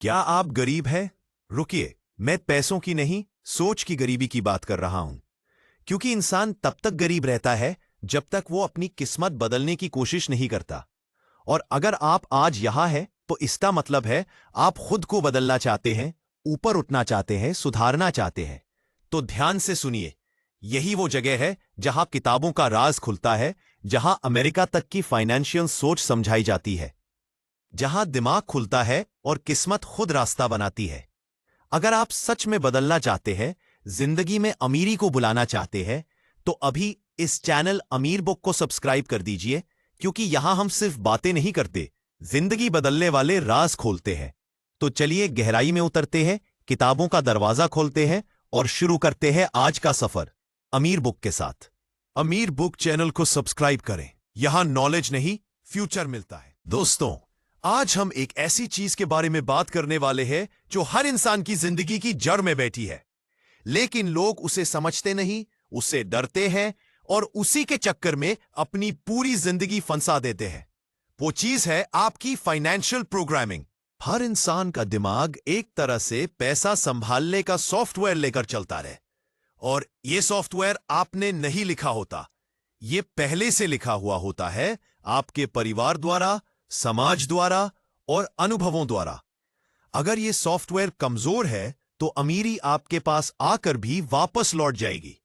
क्या आप गरीब हैं? रुकिए, मैं पैसों की नहीं, सोच की गरीबी की बात कर रहा हूं। क्योंकि इंसान तब तक गरीब रहता है जब तक वो अपनी किस्मत बदलने की कोशिश नहीं करता। और अगर आप आज यहां हैं, तो इसका मतलब है आप खुद को बदलना चाहते हैं, ऊपर उठना चाहते हैं, सुधारना चाहते हैं। तो ध्यान से सुनिए, यही वो जगह है जहां किताबों का राज खुलता है, जहां अमेरिका तक की फाइनेंशियल सोच समझाई जाती है, जहां दिमाग खुलता है और किस्मत खुद रास्ता बनाती है। अगर आप सच में बदलना चाहते हैं, जिंदगी में अमीरी को बुलाना चाहते हैं, तो अभी इस चैनल अमीर बुक को सब्सक्राइब कर दीजिए, क्योंकि यहां हम सिर्फ बातें नहीं करते, जिंदगी बदलने वाले राज खोलते हैं। तो चलिए गहराई में उतरते हैं, किताबों का दरवाजा खोलते हैं और शुरू करते हैं आज का सफर अमीर बुक के साथ। अमीर बुक चैनल को सब्सक्राइब करें, यहां नॉलेज नहीं, फ्यूचर मिलता है। दोस्तों, आज हम एक ऐसी चीज के बारे में बात करने वाले हैं जो हर इंसान की जिंदगी की जड़ में बैठी है, लेकिन लोग उसे समझते नहीं, उससे डरते हैं और उसी के चक्कर में अपनी पूरी जिंदगी फंसा देते हैं। वो चीज है आपकी फाइनेंशियल प्रोग्रामिंग। हर इंसान का दिमाग एक तरह से पैसा संभालने का सॉफ्टवेयर लेकर चलता रहे, और यह सॉफ्टवेयर आपने नहीं लिखा होता, यह पहले से लिखा हुआ होता है आपके परिवार द्वारा, समाज द्वारा और अनुभवों द्वारा। अगर यह सॉफ्टवेयर कमजोर है तो अमीरी आपके पास आकर भी वापस लौट जाएगी,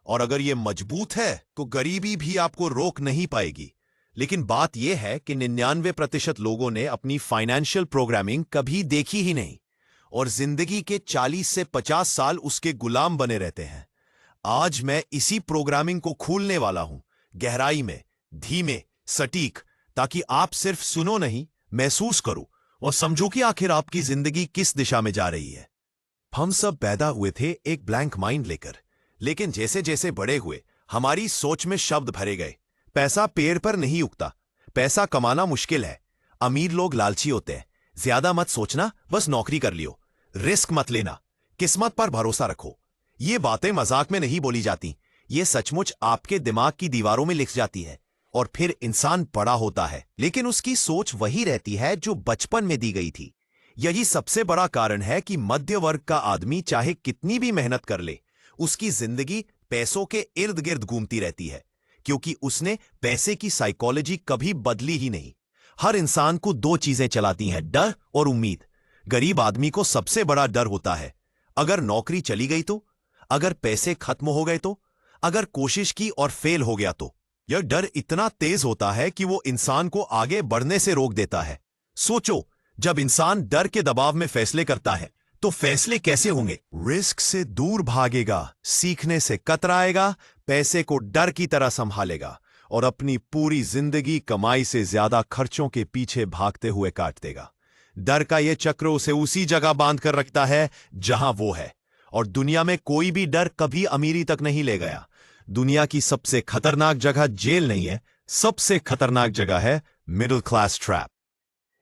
और अगर यह मजबूत है तो गरीबी भी आपको रोक नहीं पाएगी। लेकिन बात यह है कि 99% लोगों ने अपनी फाइनेंशियल प्रोग्रामिंग कभी देखी ही नहीं, और जिंदगी के 40 से 50 साल उसके गुलाम बने रहते हैं। आज मैं इसी प्रोग्रामिंग को खोलने वाला हूं, गहराई में, धीमे, सटीक, ताकि आप सिर्फ सुनो नहीं, महसूस करो और समझो कि आखिर आपकी जिंदगी किस दिशा में जा रही है। हम सब पैदा हुए थे एक ब्लैंक माइंड लेकर, लेकिन जैसे जैसे बड़े हुए हमारी सोच में शब्द भरे गए। पैसा पेड़ पर नहीं उगता, पैसा कमाना मुश्किल है, अमीर लोग लालची होते हैं, ज्यादा मत सोचना, बस नौकरी कर लियो, रिस्क मत लेना, किस्मत पर भरोसा रखो। ये बातें मजाक में नहीं बोली जाती, ये सचमुच आपके दिमाग की दीवारों में लिख जाती है। और फिर इंसान बड़ा होता है, लेकिन उसकी सोच वही रहती है जो बचपन में दी गई थी। यही सबसे बड़ा कारण है कि मध्य वर्ग का आदमी चाहे कितनी भी मेहनत कर ले, उसकी जिंदगी पैसों के इर्द गिर्द घूमती रहती है, क्योंकि उसने पैसे की साइकोलॉजी कभी बदली ही नहीं। हर इंसान को दो चीजें चलाती हैं, डर और उम्मीद। गरीब आदमी को सबसे बड़ा डर होता है, अगर नौकरी चली गई तो, अगर पैसे खत्म हो गए तो, अगर कोशिश की और फेल हो गया तो। यह डर इतना तेज होता है कि वो इंसान को आगे बढ़ने से रोक देता है। सोचो, जब इंसान डर के दबाव में फैसले करता है तो फैसले कैसे होंगे? रिस्क से दूर भागेगा, सीखने से कतराएगा, पैसे को डर की तरह संभालेगा और अपनी पूरी जिंदगी कमाई से ज्यादा खर्चों के पीछे भागते हुए काट देगा। डर का यह चक्र उसे उसी जगह बांध कर रखता है जहां वो है, और दुनिया में कोई भी डर कभी अमीरी तक नहीं ले गया। दुनिया की सबसे खतरनाक जगह जेल नहीं है, सबसे खतरनाक जगह है मिडिल क्लास ट्रैप।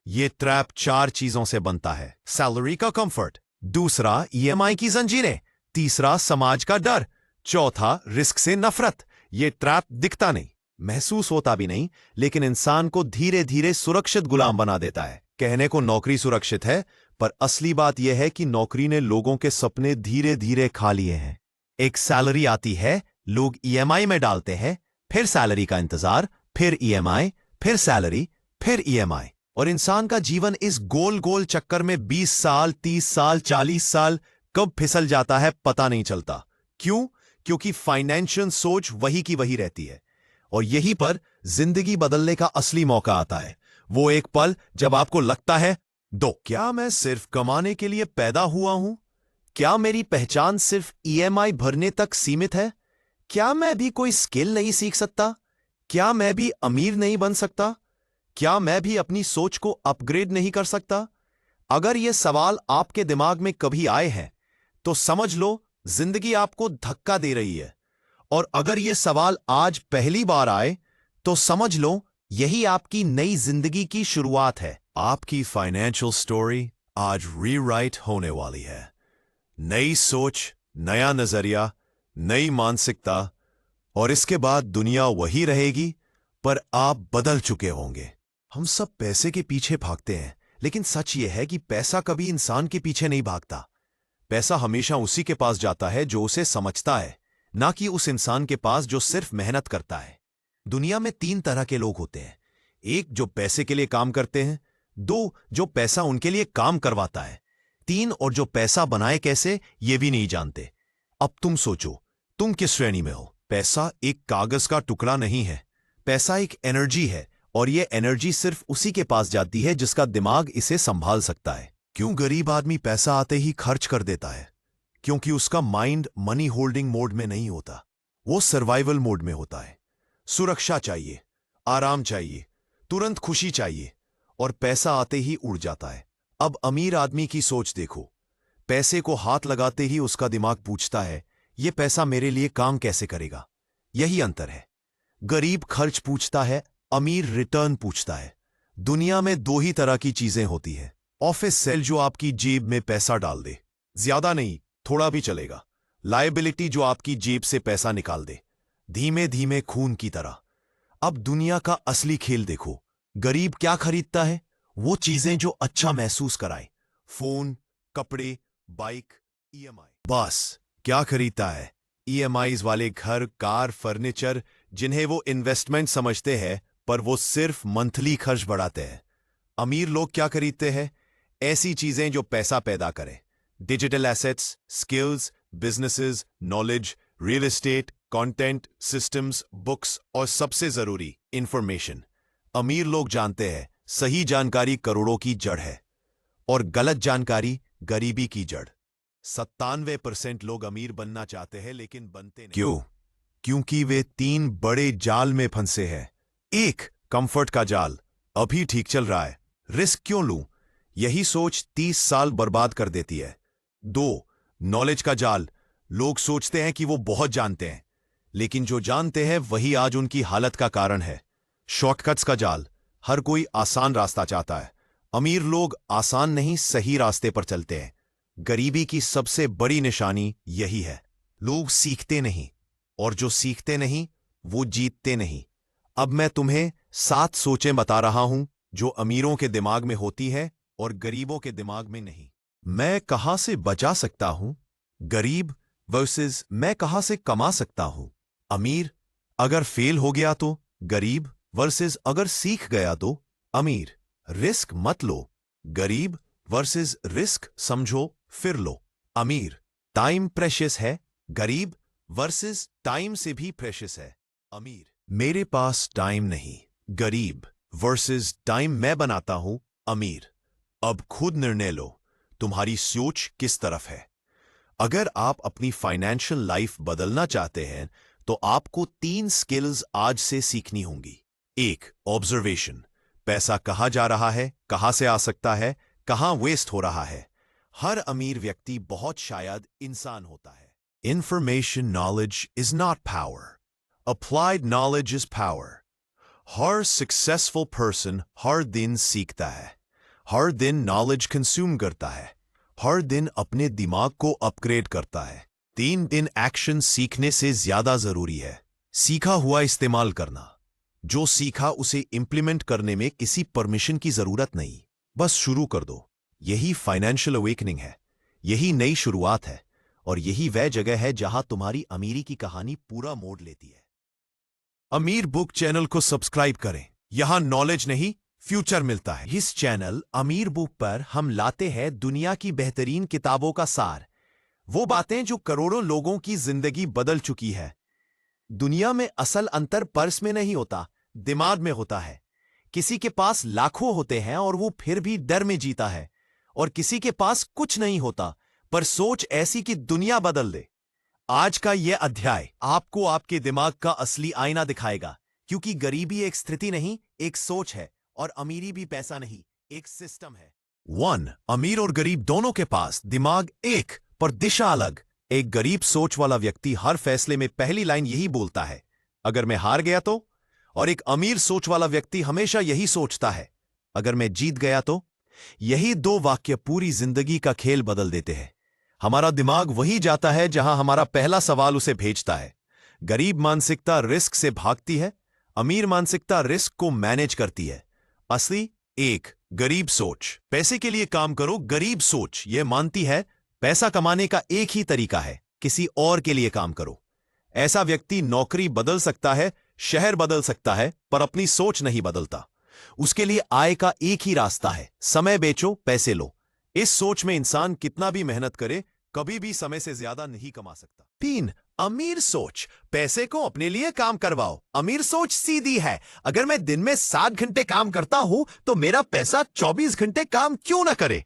यह ट्रैप 4 चीजों से बनता है: सैलरी का कंफर्ट, दूसरा ईएमआई की जंजीरें, तीसरा समाज का डर, चौथा रिस्क से नफरत। यह ट्रैप दिखता नहीं, महसूस होता भी नहीं, लेकिन इंसान को धीरे धीरे सुरक्षित गुलाम बना देता है। कहने को नौकरी सुरक्षित है, पर असली बात यह है कि नौकरी ने लोगों के सपने धीरे धीरे खा लिए हैं। एक सैलरी आती है, लोग ईएमआई में डालते हैं, फिर सैलरी का इंतजार, फिर ईएमआई, फिर सैलरी, फिर ईएमआई, और इंसान का जीवन इस गोल गोल चक्कर में 20 साल, 30 साल, 40 साल कब फिसल जाता है पता नहीं चलता। क्यों? क्योंकि फाइनेंशियल सोच वही की वही रहती है। और यहीं पर जिंदगी बदलने का असली मौका आता है, वो एक पल जब आपको लगता है, क्या मैं सिर्फ कमाने के लिए पैदा हुआ हूं? क्या मेरी पहचान सिर्फ ईएमआई भरने तक सीमित है? क्या मैं भी कोई स्किल नहीं सीख सकता? क्या मैं भी अमीर नहीं बन सकता? क्या मैं भी अपनी सोच को अपग्रेड नहीं कर सकता? अगर ये सवाल आपके दिमाग में कभी आए हैं, तो समझ लो जिंदगी आपको धक्का दे रही है। और अगर ये सवाल आज पहली बार आए, तो समझ लो यही आपकी नई जिंदगी की शुरुआत है। आपकी फाइनेंशियल स्टोरी आज रीराइट होने वाली है। नई सोच, नया नजरिया, नई मानसिकता, और इसके बाद दुनिया वही रहेगी, पर आप बदल चुके होंगे। हम सब पैसे के पीछे भागते हैं, लेकिन सच यह है कि पैसा कभी इंसान के पीछे नहीं भागता। पैसा हमेशा उसी के पास जाता है जो उसे समझता है, ना कि उस इंसान के पास जो सिर्फ मेहनत करता है। दुनिया में 3 तरह के लोग होते हैं। एक, जो पैसे के लिए काम करते हैं। 2, जो पैसा उनके लिए काम करवाता है। 3, और जो पैसा बनाए कैसे ये भी नहीं जानते। अब तुम सोचो, तुम किस श्रेणी में हो? पैसा एक कागज का टुकड़ा नहीं है। पैसा एक एनर्जी है, और ये एनर्जी सिर्फ उसी के पास जाती है जिसका दिमाग इसे संभाल सकता है। क्यों गरीब आदमी पैसा आते ही खर्च कर देता है? क्योंकि उसका माइंड मनी होल्डिंग मोड में नहीं होता, वो सर्वाइवल मोड में होता है। सुरक्षा चाहिए, आराम चाहिए, तुरंत खुशी चाहिए, और पैसा आते ही उड़ जाता है। अब अमीर आदमी की सोच देखो। पैसे को हाथ लगाते ही उसका दिमाग पूछता है, ये पैसा मेरे लिए काम कैसे करेगा? यही अंतर है। गरीब खर्च पूछता है, अमीर रिटर्न पूछता है। दुनिया में 2 ही तरह की चीजें होती हैं। ऑफिस सेल जो आपकी जेब में पैसा डाल दे, ज्यादा नहीं, थोड़ा भी चलेगा। लायबिलिटी जो आपकी जेब से पैसा निकाल दे, धीमे धीमे खून की तरह। अब दुनिया का असली खेल देखो। गरीब क्या खरीदता है? वो चीजें जो अच्छा महसूस कराए। फोन, कपड़े, बाइक, ईएमआई। बस क्या खरीदता है? ईएमआईज वाले घर, कार, फर्नीचर, जिन्हें वो इन्वेस्टमेंट समझते हैं, पर वो सिर्फ मंथली खर्च बढ़ाते हैं। अमीर लोग क्या खरीदते हैं? ऐसी चीजें जो पैसा पैदा करें। Digital assets, skills, businesses, knowledge, real estate, content, systems, books, और सबसे जरूरी, इंफॉर्मेशन। अमीर लोग जानते हैं सही जानकारी करोड़ों की जड़ है, और गलत जानकारी गरीबी की जड़। 97% लोग अमीर बनना चाहते हैं लेकिन बनते नहीं। क्यों? क्योंकि वे 3 बड़े जाल में फंसे हैं। 1, कंफर्ट का जाल, अभी ठीक चल रहा है, रिस्क क्यों लूं? यही सोच 30 साल बर्बाद कर देती है। 2, नॉलेज का जाल, लोग सोचते हैं कि वो बहुत जानते हैं, लेकिन जो जानते हैं वही आज उनकी हालत का कारण है। शॉर्टकट्स का जाल, हर कोई आसान रास्ता चाहता है। अमीर लोग आसान नहीं, सही रास्ते पर चलते हैं। गरीबी की सबसे बड़ी निशानी यही है। लोग सीखते नहीं, और जो सीखते नहीं वो जीतते नहीं। अब मैं तुम्हें 7 सोचें बता रहा हूं जो अमीरों के दिमाग में होती है और गरीबों के दिमाग में नहीं। मैं कहां से बचा सकता हूं? गरीब वर्सेस मैं कहां से कमा सकता हूं? अमीर अगर फेल हो गया तो? गरीब वर्सेस अगर सीख गया तो? अमीर रिस्क मत लो, गरीब वर्सेस रिस्क समझो फिर लो। अमीर टाइम प्रेशियस है, गरीब वर्सेस टाइम से भी प्रेशियस है। अमीर मेरे पास टाइम नहीं, गरीब वर्सेस टाइम मैं बनाता हूं। अमीर अब खुद निर्णय लो, तुम्हारी सोच किस तरफ है। अगर आप अपनी फाइनेंशियल लाइफ बदलना चाहते हैं तो आपको 3 स्किल्स आज से सीखनी होंगी। 1, ऑब्जर्वेशन, पैसा कहां जा रहा है, कहां से आ सकता है, कहां वेस्ट हो रहा है। हर अमीर व्यक्ति बहुत शायद इंसान होता है। Information knowledge is not power. Applied knowledge is power. हर सक्सेसफुल पर्सन हर दिन सीखता है, हर दिन नॉलेज कंज्यूम करता है, हर दिन अपने दिमाग को अपग्रेड करता है। 3 दिन एक्शन सीखने से ज्यादा जरूरी है। सीखा हुआ इस्तेमाल करना, जो सीखा उसे इंप्लीमेंट करने में किसी परमिशन की जरूरत नहीं, बस शुरू कर दो। यही फाइनेंशियल अवेकनिंग है, यही नई शुरुआत है, और यही वह जगह है जहां तुम्हारी अमीरी की कहानी पूरा मोड़ लेती है। अमीर बुक चैनल को सब्सक्राइब करें, यहां नॉलेज नहीं फ्यूचर मिलता है। इस चैनल अमीर बुक पर हम लाते हैं दुनिया की बेहतरीन किताबों का सार, वो बातें जो करोड़ों लोगों की जिंदगी बदल चुकी है। दुनिया में असल अंतर पर्स में नहीं होता, दिमाग में होता है। किसी के पास लाखों होते हैं और वो फिर भी डर में जीता है, और किसी के पास कुछ नहीं होता पर सोच ऐसी कि दुनिया बदल दे। आज का यह अध्याय आपको आपके दिमाग का असली आईना दिखाएगा, क्योंकि गरीबी एक स्थिति नहीं, एक सोच है, और अमीरी भी पैसा नहीं, एक सिस्टम है। 1, अमीर और गरीब दोनों के पास दिमाग एक पर दिशा अलग। एक गरीब सोच वाला व्यक्ति हर फैसले में पहली लाइन यही बोलता है, अगर मैं हार गया तो? और एक अमीर सोच वाला व्यक्ति हमेशा यही सोचता है, अगर मैं जीत गया तो? यही 2 वाक्य पूरी जिंदगी का खेल बदल देते हैं। हमारा दिमाग वही जाता है जहां हमारा पहला सवाल उसे भेजता है। गरीब मानसिकता रिस्क से भागती है, अमीर मानसिकता रिस्क को मैनेज करती है। असली एक, गरीब सोच। पैसे के लिए काम करो। गरीब सोच यह मानती है पैसा कमाने का एक ही तरीका है, किसी और के लिए काम करो। ऐसा व्यक्ति नौकरी बदल सकता है, शहर बदल सकता है, पर अपनी सोच नहीं बदलता। उसके लिए आय का एक ही रास्ता है, समय बेचो, पैसे लो। इस सोच में इंसान कितना भी मेहनत करे, कभी भी समय से ज्यादा नहीं कमा सकता। 3, अमीर सोच। पैसे को अपने लिए काम करवाओ। अमीर सोच सीधी है, अगर मैं दिन में 7 घंटे काम करता हूं तो मेरा पैसा 24 घंटे काम क्यों ना करे।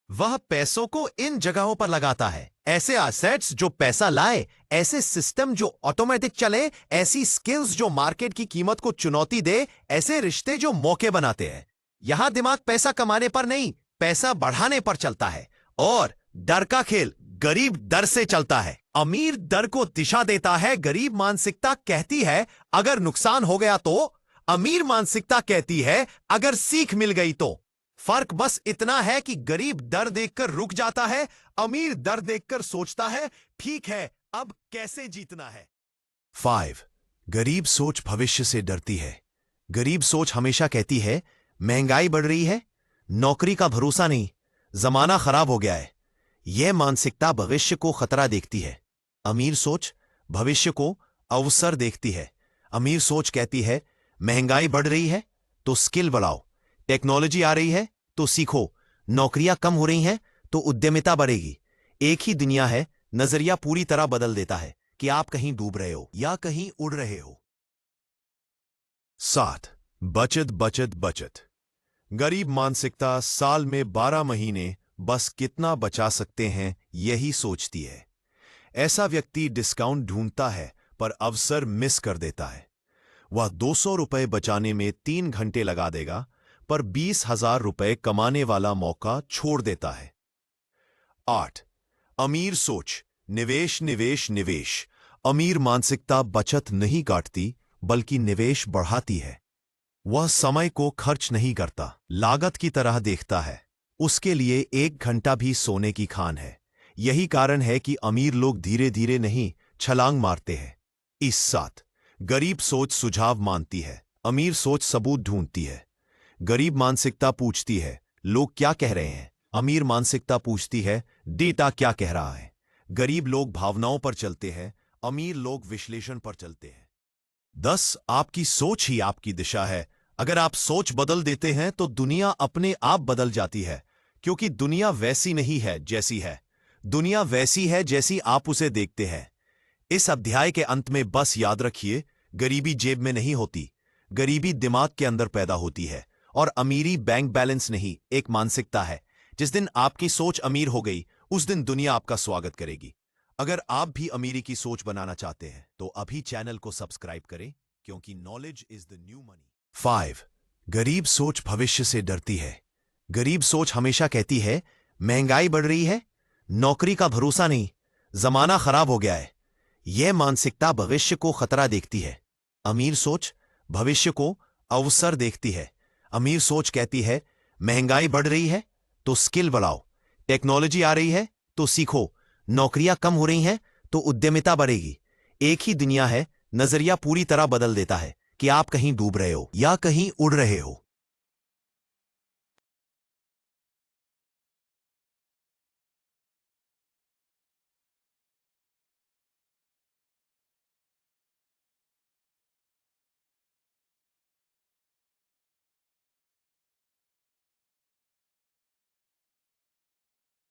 वह पैसों को इन जगहों पर लगाता है, ऐसे एसेट्स जो पैसा लाए, ऐसे सिस्टम जो ऑटोमेटिक चले, ऐसी स्किल्स जो मार्केट की कीमत को चुनौती दे, ऐसे रिश्ते जो मौके बनाते हैं। यहां दिमाग पैसा कमाने पर नहीं, पैसा बढ़ाने पर चलता है। और डर का खेल गरीब डर से चलता है, अमीर डर को दिशा देता है। गरीब मानसिकता कहती है अगर नुकसान हो गया तो, अमीर मानसिकता कहती है अगर सीख मिल गई तो। फर्क बस इतना है कि गरीब डर देखकर रुक जाता है, अमीर डर देखकर सोचता है ठीक है अब कैसे जीतना है। 5, गरीब सोच भविष्य से डरती है। गरीब सोच हमेशा कहती है महंगाई बढ़ रही है, नौकरी का भरोसा नहीं, जमाना खराब हो गया है। यह मानसिकता भविष्य को खतरा देखती है। अमीर सोच भविष्य को अवसर देखती है। अमीर सोच कहती है महंगाई बढ़ रही है तो स्किल बढ़ाओ, टेक्नोलॉजी आ रही है तो सीखो, नौकरियां कम हो रही हैं तो उद्यमिता बढ़ेगी। एक ही दुनिया है, नजरिया पूरी तरह बदल देता है कि आप कहीं डूब रहे हो या कहीं उड़ रहे हो। 7, बचत बचत बचत। गरीब मानसिकता साल में 12 महीने बस कितना बचा सकते हैं यही सोचती है। ऐसा व्यक्ति डिस्काउंट ढूंढता है पर अवसर मिस कर देता है। वह 200 रुपए बचाने में 3 घंटे लगा देगा पर 20,000 रुपए कमाने वाला मौका छोड़ देता है। 8, अमीर सोच निवेश निवेश निवेश। अमीर मानसिकता बचत नहीं काटती बल्कि निवेश बढ़ाती है। वह समय को खर्च नहीं करता, लागत की तरह देखता है। उसके लिए 1 घंटा भी सोने की खान है। यही कारण है कि अमीर लोग धीरे धीरे नहीं छलांग मारते हैं। इस साथ गरीब सोच सुझाव मानती है, अमीर सोच सबूत ढूंढती है। गरीब मानसिकता पूछती है लोग क्या कह रहे हैं, अमीर मानसिकता पूछती है डेटा क्या कह रहा है। गरीब लोग भावनाओं पर चलते हैं, अमीर लोग विश्लेषण पर चलते हैं। 10, आपकी सोच ही आपकी दिशा है। अगर आप सोच बदल देते हैं तो दुनिया अपने आप बदल जाती है, क्योंकि दुनिया वैसी नहीं है जैसी है, दुनिया वैसी है जैसी आप उसे देखते हैं। इस अध्याय के अंत में बस याद रखिए, गरीबी जेब में नहीं होती, गरीबी दिमाग के अंदर पैदा होती है। और अमीरी बैंक बैलेंस नहीं, एक मानसिकता है। जिस दिन आपकी सोच अमीर हो गई उस दिन दुनिया आपका स्वागत करेगी। अगर आप भी अमीरी की सोच बनाना चाहते हैं तो अभी चैनल को सब्सक्राइब करें, क्योंकि knowledge is the new money. 5, गरीब सोच भविष्य से डरती है। गरीब सोच हमेशा कहती है महंगाई बढ़ रही है, नौकरी का भरोसा नहीं, जमाना खराब हो गया है। यह मानसिकता भविष्य को खतरा देखती है। अमीर सोच भविष्य को अवसर देखती है। अमीर सोच कहती है महंगाई बढ़ रही है तो स्किल बढ़ाओ, टेक्नोलॉजी आ रही है तो सीखो, नौकरियां कम हो रही हैं तो उद्यमिता बढ़ेगी। एक ही दुनिया है, नजरिया पूरी तरह बदल देता है कि आप कहीं डूब रहे हो या कहीं उड़ रहे हो।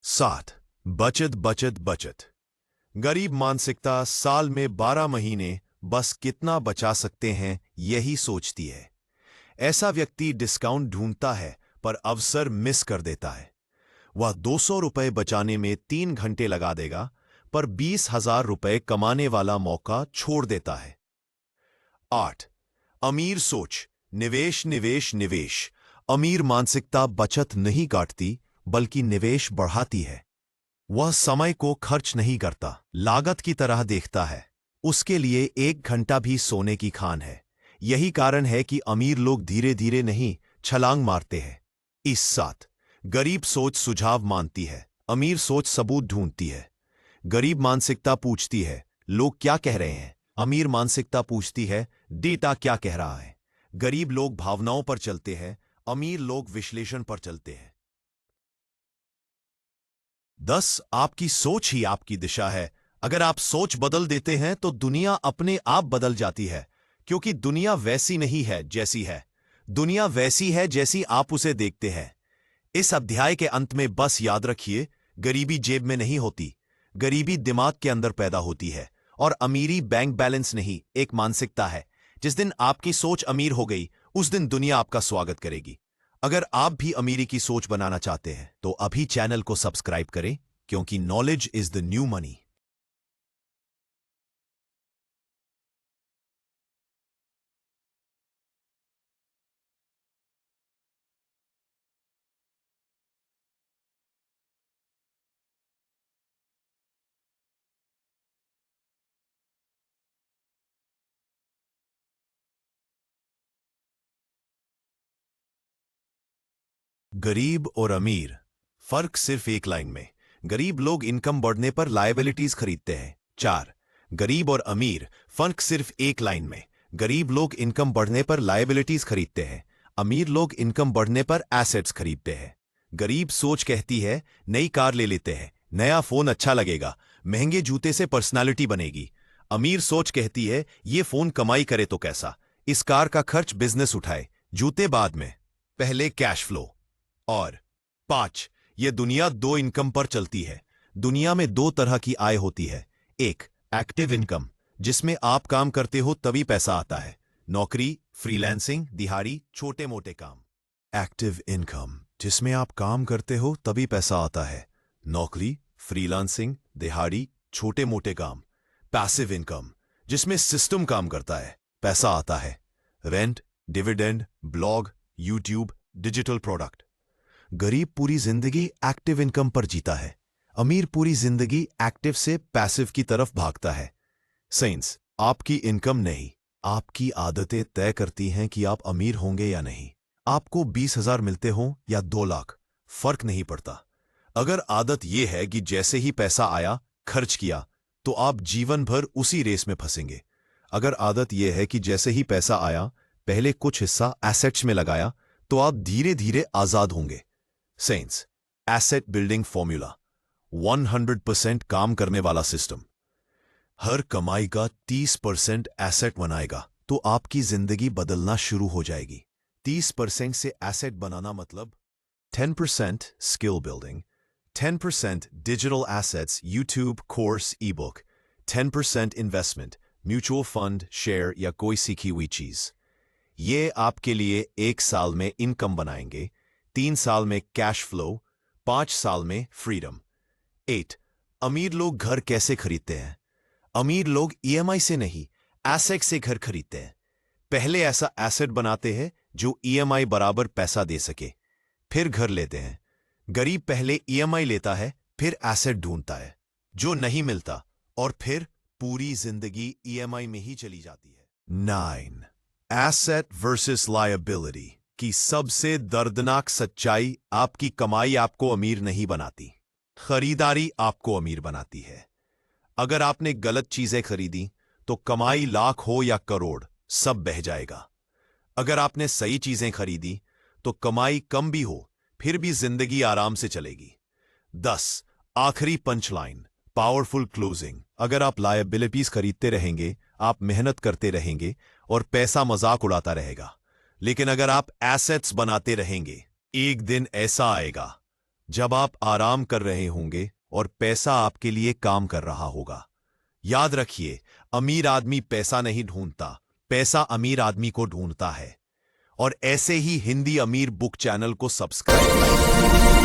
सात, बचत बचत बचत। गरीब मानसिकता साल में 12 महीने बस कितना बचा सकते हैं यही सोचती है। ऐसा व्यक्ति डिस्काउंट ढूंढता है पर अवसर मिस कर देता है। वह 200 रुपए बचाने में 3 घंटे लगा देगा पर 20,000 रुपए कमाने वाला मौका छोड़ देता है। 8, अमीर सोच निवेश निवेश निवेश। अमीर मानसिकता बचत नहीं काटती बल्कि निवेश बढ़ाती है। वह समय को खर्च नहीं करता, लागत की तरह देखता है। उसके लिए 1 घंटा भी सोने की खान है। यही कारण है कि अमीर लोग धीरे धीरे नहीं छलांग मारते हैं। इस साथ गरीब सोच सुझाव मानती है, अमीर सोच सबूत ढूंढती है। गरीब मानसिकता पूछती है लोग क्या कह रहे हैं, अमीर मानसिकता पूछती है डेटा क्या कह रहा है। गरीब लोग भावनाओं पर चलते हैं, अमीर लोग विश्लेषण पर चलते हैं। 10 आपकी सोच ही आपकी दिशा है। अगर आप सोच बदल देते हैं तो दुनिया अपने आप बदल जाती है, क्योंकि दुनिया वैसी नहीं है जैसी है, दुनिया वैसी है जैसी आप उसे देखते हैं। इस अध्याय के अंत में बस याद रखिए, गरीबी जेब में नहीं होती, गरीबी दिमाग के अंदर पैदा होती है। और अमीरी बैंक बैलेंस नहीं, एक मानसिकता है। जिस दिन आपकी सोच अमीर हो गई, उस दिन दुनिया आपका स्वागत करेगी। अगर आप भी अमीरी की सोच बनाना चाहते हैं तो अभी चैनल को सब्सक्राइब करें, क्योंकि knowledge is the new money. गरीब और अमीर, फर्क सिर्फ एक लाइन में। गरीब लोग इनकम बढ़ने पर लायबिलिटीज खरीदते हैं। 4 गरीब और अमीर, फर्क सिर्फ एक लाइन में। गरीब लोग इनकम बढ़ने पर लायबिलिटीज खरीदते हैं, अमीर लोग इनकम बढ़ने पर एसेट्स खरीदते हैं। गरीब सोच कहती है नई कार ले लेते हैं, नया फोन अच्छा लगेगा, महंगे जूते से पर्सनालिटी बनेगी। अमीर सोच कहती है ये फोन कमाई करे तो कैसा, इस कार का खर्च बिजनेस उठाए, जूते बाद में, पहले कैश फ्लो। और 5 ये दुनिया 2 इनकम पर चलती है। दुनिया में 2 तरह की आय होती है। एक एक्टिव इनकम, जिसमें आप काम करते हो तभी पैसा आता है, नौकरी, फ्रीलांसिंग, दिहाड़ी, छोटे मोटे काम। एक्टिव इनकम, जिसमें आप काम करते हो तभी पैसा आता है, नौकरी, फ्रीलांसिंग, दिहाड़ी, छोटे मोटे काम। पैसिव इनकम, जिसमें सिस्टम काम करता है, पैसा आता है, rent, dividend, blog, YouTube, digital product. गरीब पूरी जिंदगी एक्टिव इनकम पर जीता है, अमीर पूरी जिंदगी एक्टिव से पैसिव की तरफ भागता है। सेंस, आपकी इनकम नहीं, आपकी आदतें तय करती हैं कि आप अमीर होंगे या नहीं। आपको 20,000 मिलते हों या 2 लाख, फर्क नहीं पड़ता। अगर आदत यह है कि जैसे ही पैसा आया खर्च किया, तो आप जीवन भर उसी रेस में फंसेंगे। अगर आदत यह है कि जैसे ही पैसा आया पहले कुछ हिस्सा एसेट्स में लगाया, तो आप धीरे धीरे आजाद होंगे। सेंस, एसेट बिल्डिंग फॉर्मूला, 100% काम करने वाला सिस्टम। हर कमाई का 30% एसेट बनाएगा तो आपकी जिंदगी बदलना शुरू हो जाएगी। 30% से एसेट बनाना मतलब 10% skill building, 10% digital assets, YouTube course, ई book, 10% investment, mutual fund, share या कोई सीखी हुई चीज। ये आपके लिए 1 साल में इनकम बनाएंगे, 3 साल में कैश फ्लो, 5 साल में फ्रीडम। 8 अमीर लोग घर कैसे खरीदते हैं? अमीर लोग ईएमआई से नहीं, एसेट से घर खरीदते हैं। पहले ऐसा एसेट बनाते हैं जो ईएमआई बराबर पैसा दे सके, फिर घर लेते हैं। गरीब पहले ईएमआई लेता है, फिर एसेट ढूंढता है जो नहीं मिलता, और फिर पूरी जिंदगी ईएमआई में ही चली जाती है। 9 एसेट वर्सेस लायबिलिटी की सबसे दर्दनाक सच्चाई, आपकी कमाई आपको अमीर नहीं बनाती, खरीदारी आपको अमीर बनाती है। अगर आपने गलत चीजें खरीदी तो कमाई लाख हो या करोड़, सब बह जाएगा। अगर आपने सही चीजें खरीदी तो कमाई कम भी हो, फिर भी जिंदगी आराम से चलेगी। 10 आखिरी पंचलाइन, पावरफुल क्लोजिंग। अगर आप लायबिलिटीज खरीदते रहेंगे, आप मेहनत करते रहेंगे और पैसा मजाक उड़ाता रहेगा। लेकिन अगर आप एसेट्स बनाते रहेंगे, एक दिन ऐसा आएगा जब आप आराम कर रहे होंगे और पैसा आपके लिए काम कर रहा होगा। याद रखिए, अमीर आदमी पैसा नहीं ढूंढता, पैसा अमीर आदमी को ढूंढता है। और ऐसे ही हिंदी अमीर बुक चैनल को सब्सक्राइब करें।